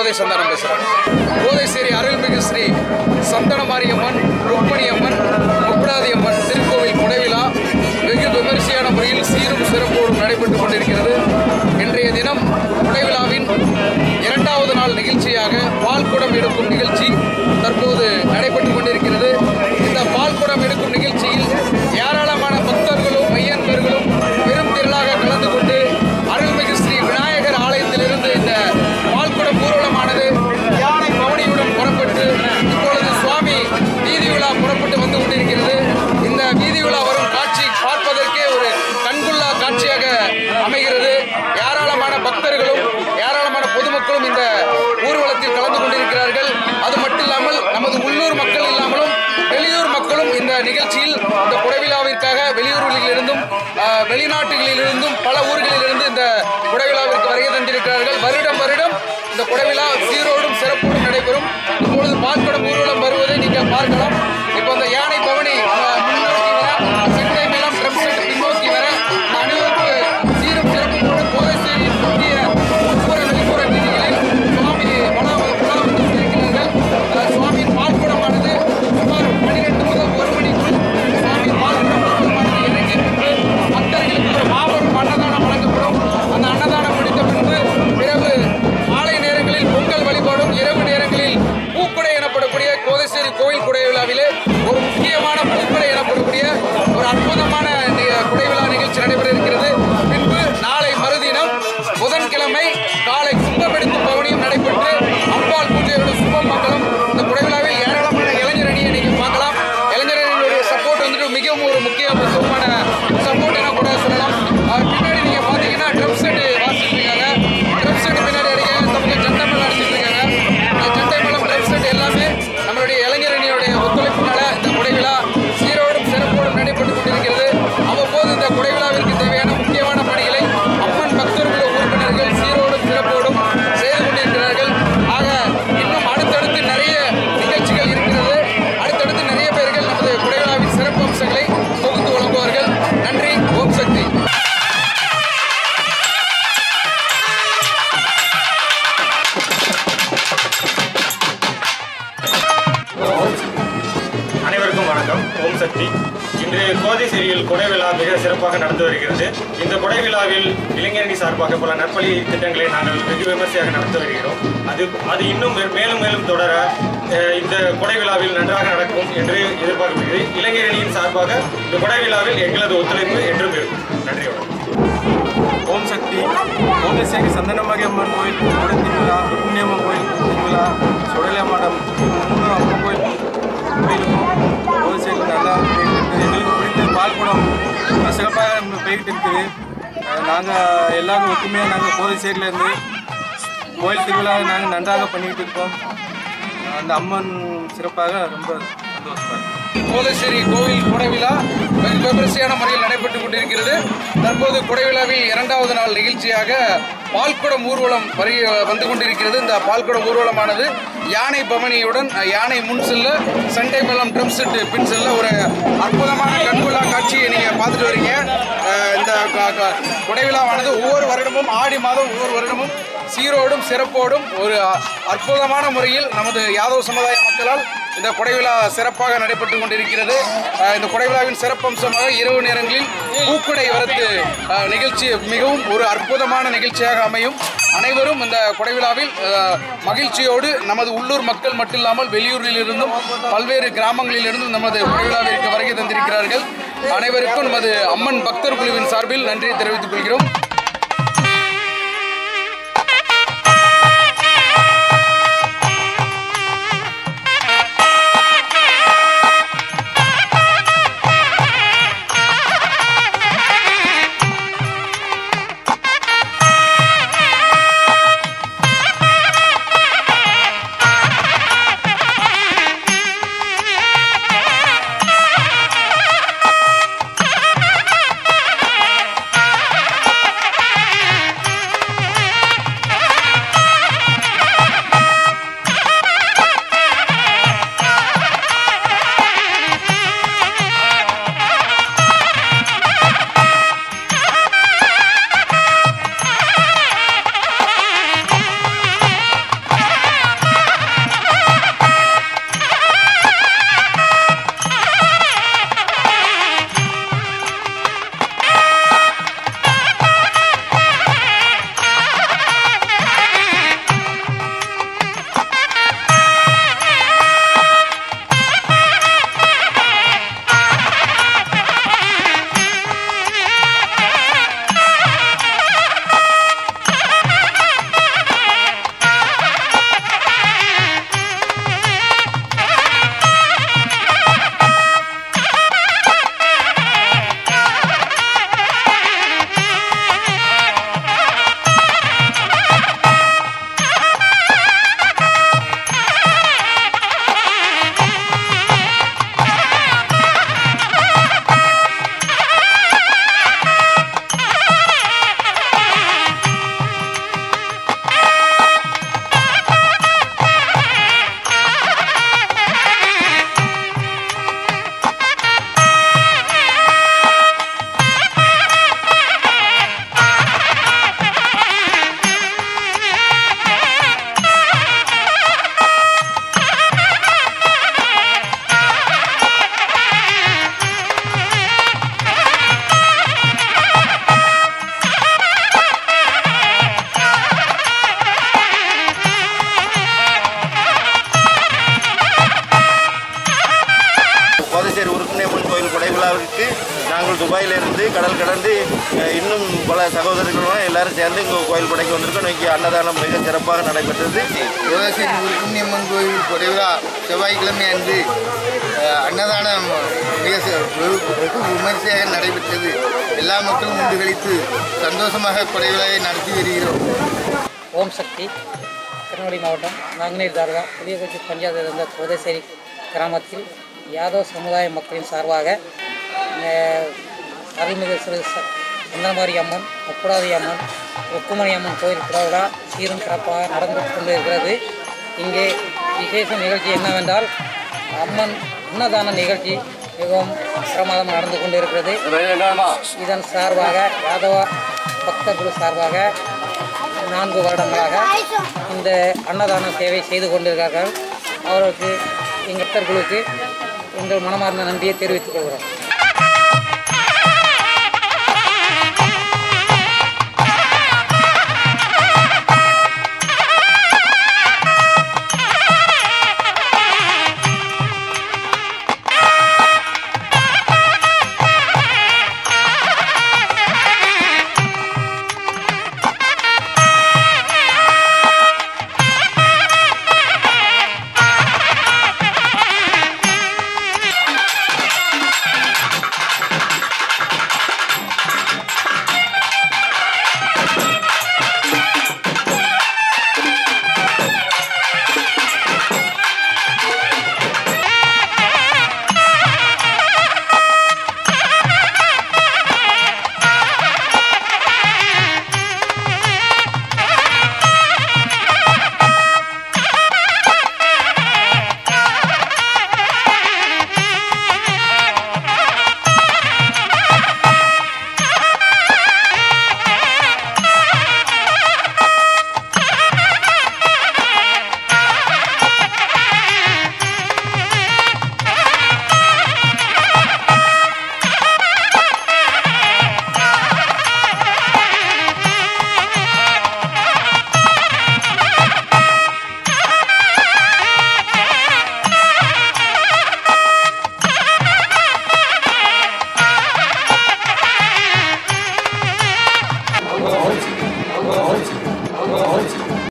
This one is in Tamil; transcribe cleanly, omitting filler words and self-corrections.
கோதை சந்தானம் பேசுகிறேன். கோதைசேரி அருள்மிகு ஸ்ரீ சந்தனமாரியம்மன், ருக்மணியம்மன், முப்படாதியம்மன் திருக்கோவில் குடைவிழா வெகு விமரிசையான முறையில் சீரும் சிறப்போடும் நடைபெற்றுக் கொண்டிருக்கிறது. இன்றைய தினம் குடைவிழாவின் 2வது நாள் நிகழ்ச்சியாக பால்குடம் எடுக்கும் நிகழ்ச்சி தற்போது நடைபெற்றுக் கொண்டிருக்கிறது. இந்த பால்குடம் எடுக்கும் நிகழ்ச்சியில் ஏராளமான பக்தர்களும் மையன்பர்களும் பெரும் திரளாக கலந்து கொண்டு அருள்மிகு ஸ்ரீ விநாயகர் ஆலயத்திலிருந்து இந்த பால்குடம் ஊர்வலமானது யானை பவனியுடன் புறப்பட்டு இப்பொழுது சுவாமி வீதி விழா புறப்பட்டு வந்து கொண்டிருக்கிறது. இந்த வீதி விழா வரும் காட்சி பார்ப்பதற்கே ஒரு கண்கொள்ளா காட்சியாக அமைகிறது. ஏராளமான பக்தர்களும் ஏராளமான பொதுமக்களும் இந்த ஊர்வலத்தில் கலந்து கொண்டிருக்கிறார்கள். அது மட்டுமில்லாமல் நமது உள்ளூர் மக்கள் இல்லாமலும் வெளியூர் மக்களும் இந்த நிகழ்ச்சியில் இந்த குடைவிழாவிற்காக வெளியூர்களிலிருந்தும் வெளிநாட்டுகளிலிருந்தும் பல ஊர்களிலிருந்து இந்த குடைவிழாவிற்கு வருகை தந்திருக்கிறார்கள். வருடம் வருடம் இந்த குடைவிழா சீரோடும் சிறப்போடும் நடைபெறும். இப்பொழுது பால்குடம் ஊர்வலம் வருவதை நீங்கள் பார்க்கலாம். இப்போ அந்த யானை பவனி முன்னோக்கி வர, செண்டை மேளம் ட்ரம் செட் பின்னோக்கி வர, அனைவருக்கு சீரும் சிறப்பும் கோதைசேரி முக்கிய உட்புற வெளிப்புற வீதிகளில் சுவாமி உலா வந்து கொண்டிருக்கிறார்கள். சுவாமியின் பால்குடமானது சுமார் 12 முதல் 1 மணிக்குள் சுவாமி பால்குடம் ஊர்வலமானது இறங்கி பின்பு பக்தர்களுக்கு ஒரு மாபெரும் அன்னதானம் வழங்கப்படும். அந்த அன்னதானம் முடித்த பின்பு பிறகு மாலை நேரங்களில் பொங்கல் வழிபாடும், இரவு நேரங்களில் பூக்குடை எனப்படக்கூடிய கோதைசேரி கோயில் குடைவிழாவிலே ஒரு முக்கியமான பூக்குடை எனப்படக்கூடிய ஒரு அற்புதமான குடைவிழா நிகழ்ச்சி நடைபெற இருக்கிறது. பின்பு நாளை மறுதினம் புதன்கிழமை காலை கும்பமெடுக்கும் பவனியும் நடைபெற்று அம்பாள் பூஜையோட சுபமங்கலம். இந்த குடைவிழாவில் ஏராளமான இளைஞர் அணியை நீங்கள் பார்க்கலாம். இளைஞர் அணியினுடைய சப்போர்ட் வந்துட்டு மிகவும் ஒரு முக்கியமான சப்போர்ட் என கூட சொல்லலாம். பின்னாடி நீங்க பாத்தீங்கன்னா ட்ரம் செட் வாசிட்டு இருக்காங்க. ட்ரம் செட் பின்னாடி அடிக்க நமக்கு ஜண்டை மேளம் அடிச்சிட்டு இருக்காங்க. ஜண்டை மேளம் ட்ரம் செட் எல்லாமே நம்மளுடைய இளைஞர் அணியுடைய ஒத்துழைப்பினால இந்த குடைவிழா சீரோடும் சிறப்போடும் நடைபெற்றுக் கொண்டிருக்கிறது. அவ்வப்போது இந்த குடைவிழாவிற்கு தேவையான முக்கியமான பணிகளை அம்மன் பக்தர்கள் உறுப்பினர்கள் சீரோடும் சிறப்போடும் செய்து கொண்டிருக்கிறார்கள். ஆக இன்னும் அடுத்தடுத்து நிறைய நிகழ்ச்சிகள் இருக்கிறது. அடுத்தடுத்து நிறைய பேர்கள் நமது குடைவிழாவின் சிறப்பு அம்சங்களை தொகுத்து வழங்குவார்கள். நன்றி. ஓம் சக்தி. அனைவருக்கும் வணக்கம். ஓம் சக்தி. இன்று கோதைசேரியில் குடைவிழா மிக சிறப்பாக நடந்து வருகிறது. இந்த குடைவிழாவில் இளைஞரணி சார்பாக பல நற்பணி திட்டங்களை நாங்கள் வெகு விமர்சையாக நடத்தி வருகிறோம். அது இன்னும் மேலும் மேலும் தொடர இந்த குடைவிழாவில் நன்றாக நடக்கும் என்று எதிர்பார்க்கிறது. இளைஞரணியின் சார்பாக இந்த குடைவிழாவில் எங்களது ஒத்துழைப்பு என்றும் இருக்கும். நன்றி. ஓம் சக்தி. கோதைசேரி சந்தனமாரியம்மன் கோயில் திருவிழா, ருக்மணியம்மன் கோயில் திருவிழா, சுடலைமாடம் 3 அம்மன் கோயில் கோயிலுக்கும் கோதைசேரி நல்லா போய்கிட்டு எங்களுக்கு பிடித்த பால்குடம் சிறப்பாக போய்கிட்டு இருக்குது. நாங்கள் எல்லாரும் ஒற்றுமையாக நாங்கள் கோதைசேரியிலேருந்து கோயில் திருவிழா நாங்கள் நன்றாக பண்ணிக்கிட்டு இருக்கோம். அந்த அம்மன் சிறப்பாக ரொம்ப சந்தோஷமாக இருக்குது. கோதைசேரி கோவில் குடைவிழா வெகு விமரிசையான முறையில் நடைபெற்றுக் கொண்டிருக்கிறது. தற்போது குடைவிழாவில் 2வது நாள் நிகழ்ச்சியாக பால்குடம் ஊர்வலம் வந்து கொண்டிருக்கிறது. இந்த பால்குடம் ஊர்வலமானது யானை பவனியுடன் யானை முன் செல்ல, சண்டை மேளம் ட்ரம் செட் பின் செல்ல ஒரு அற்புதமான கண்கொள்ளா காட்சியை நீங்கள் பார்த்துட்டு வரீங்க. இந்த குடைவிழாவானது ஒவ்வொரு வருடமும் ஆடி மாதம் ஒவ்வொரு வருடமும் சீரோடும் சிறப்போடும் ஒரு அற்புதமான முறையில் நமது யாதவ சமுதாய மக்களால் இந்த குடைவிழா சிறப்பாக நடைபெற்றுக் கொண்டிருக்கிறது. இந்த குடைவிழாவின் சிறப்பம்சமாக இரவு நேரங்களில் பூக்குடை வரத்து நிகழ்ச்சி மிகவும் ஒரு அற்புதமான நிகழ்ச்சியாக அமையும். அனைவரும் இந்த குடைவிழாவில் மகிழ்ச்சியோடு நமது உள்ளூர் மக்கள் மட்டுமில்லாமல் வெளியூரிலிருந்தும் பல்வேறு கிராமங்களிலிருந்தும் நமது குடைவிழாவிற்கு வருகை தந்திருக்கிறார்கள். அனைவருக்கும் நமது அம்மன் பக்தர் குழுவின் சார்பில் நன்றியை தெரிவித்துக் கொள்கிறோம். விழாவிற்கு நாங்கள் துபாயிலிருந்து கடல் கடந்து இன்னும் பல சகோதரர்களும் எல்லாரும் சேர்ந்து இங்கே கோயில் படைக்கு வந்திருக்கோம். இன்னைக்கு அன்னதானம் மிக சிறப்பாக நடைபெற்றது. கோதாசேரி ருக்மணியம்மன் கோயில் கொடைவிழா செவ்வாய்க்கிழமை அன்று அன்னதானம் மிக வெகு விமர்சையாக நடைபெற்றது. எல்லா மக்களும் உண்டு கழித்து சந்தோஷமாக கொடைவிழாவை நடத்தி வருகிறோம். ஓம் சக்தி திருநெல்வேலி மாவட்டம் நாங்குநேரி தாலுகா புளியக்குறிச்சி பஞ்சாயத்தில் இருந்த கோதாசேரி கிராமத்தில் யாதவ் சமுதாய மக்களின் சார்பாக அருள்மிகு ஸ்ரீ சந்தனமாரி அம்மன், முப்புடாதி அம்மன், ருக்குமணி அம்மன் கோயில் திருவிழா சீரும் சிறப்பாக நடந்து கொண்டு இருக்கிறது. இங்கே விசேஷ நிகழ்ச்சி என்னவென்றால் அம்மன் அன்னதான நிகழ்ச்சி மிகவும் பிரமாதமாக நடந்து கொண்டு இருக்கிறது. இதன் சார்பாக யாதவ பக்தர்கள் சார்பாக 4 வருடங்களாக இந்த அன்னதான சேவை செய்து கொண்டிருக்கிறார்கள். அவர்களுக்கு எங்கள் பக்தர்களுக்கு எங்கள் மனமார்ந்த நன்றியை தெரிவித்துக் கொள்கிறோம்.